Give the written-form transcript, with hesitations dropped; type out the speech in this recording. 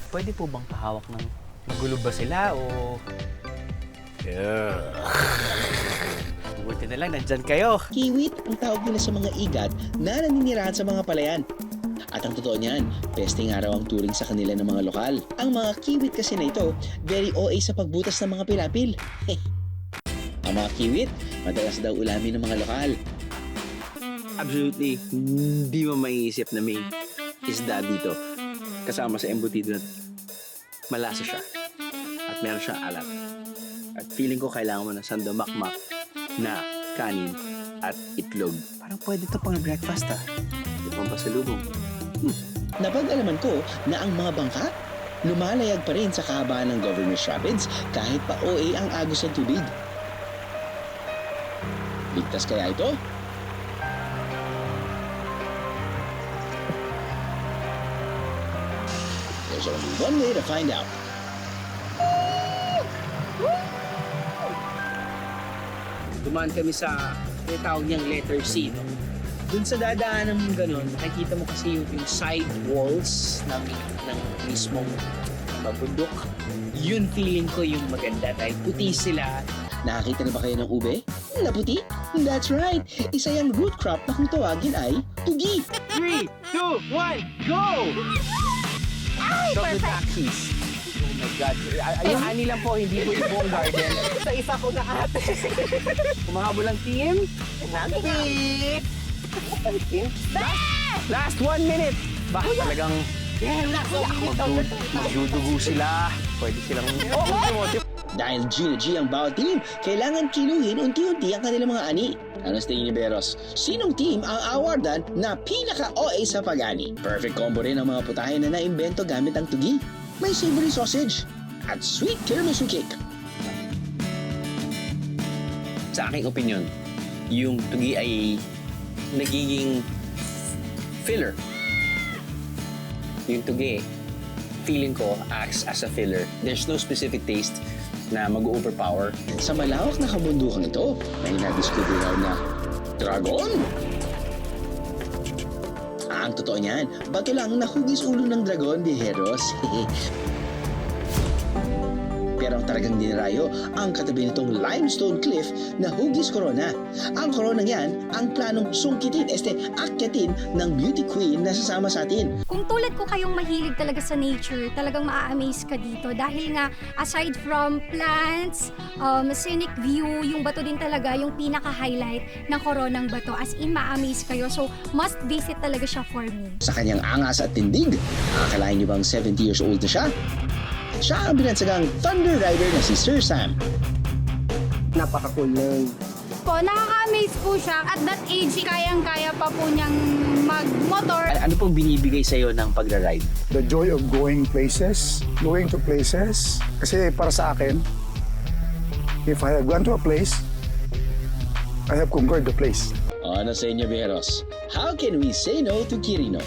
Pwede po bang pahawak ng magulo ba sila o... Buti na lang, nandyan kayo. Kiwit ang tawag nila sa mga igat na naninirahan sa mga palayan. At ang totoo niyan, peste nga raw ang turing sa kanila ng mga lokal. Ang mga kiwit kasi na ito, very OA sa pagbutas ng mga pilapil. Ang mga kiwit, madalas daw ulamin ng mga lokal. Absolutely, hindi mo maiisip na may isda dito. Kasama sa embutido na malasa siya. At meron siyang alat. At feeling ko kailangan mo ng sandamakmak na kanin at itlog. Parang pwede ito pang breakfast Di pang pasalubong. Napag-alaman ko na ang mga bangka, lumalayag pa rin sa kahabaan ng Governor's Rapids kahit pa OA ang agos ng tubig. Ligtas kaya ito? There's only one way to find out. Dumaan kami sa tinatawag niyang letter C. No? Dun sa dadaanan mong ganun, nakikita mo kasi yung side walls ng mismong bundok. Yun feeling ko yung maganda dahil puti sila. Nakakita na ba kayo ng ube? Naputi? That's right! Isa yung root crop na kung tawagin ay tugi. 3, 2, 1, go! Ay, Chocolate perfect! axis. Oh my God. Ayun, ani lang po, hindi po yung buong garden. Sa isa ko na ate. Kumahabol ang team. Nagpik! Last 1 minute. Ba, talagang magdudugo sila. Pwede silang... Dahil G na G ang bawat team, kailangan kiluhin unti-unti ang kanilang mga ani. Ano sa tingin niyo, Beros? Sinong team ang awardan na pinaka-OA sa pag-ani? Perfect combo rin ang mga putahe na naimbento gamit ang tugi. May savory sausage at sweet tiramisu cake. Sa aking opinion, yung tugi ay nagiging filler. Yung tugi, feeling ko, acts as a filler. There's no specific taste na mag-overpower. Sa malawak na kabundukan ito, may na-discover raw na dragon. Ang totoo niyan, bato lang nahugis ulo ng dragon, biheros. Pero ang talagang dinarayo, ang katabi nitong limestone cliff na hugis corona. Ang corona yan, ang planong sungkitin, akyatin ng beauty queen na sasama sa atin. Kung tulad ko kayong mahilig talaga sa nature, talagang maa-amaze ka dito. Dahil nga, aside from plants, scenic view, yung bato din talaga, yung pinaka-highlight ng Coronang Bato. As in, maa-amaze kayo. So, must visit talaga siya for me. Sa kanyang angas at tindig, akalain niyo bang 70 years old na siya? Siya ang binansagang Thunder Rider na si Sir Sam. Napaka-cool na Po, nakaka-amaze po siya. At that age, kayang-kaya pa po niyang mag-motor. Ano pong binibigay sa'yo ng pagra-ride? The joy of going to places. Kasi para sa akin, if I have gone to a place, I have conquered the place. Ano sa inyo, Beros? How can we say no to Kirino?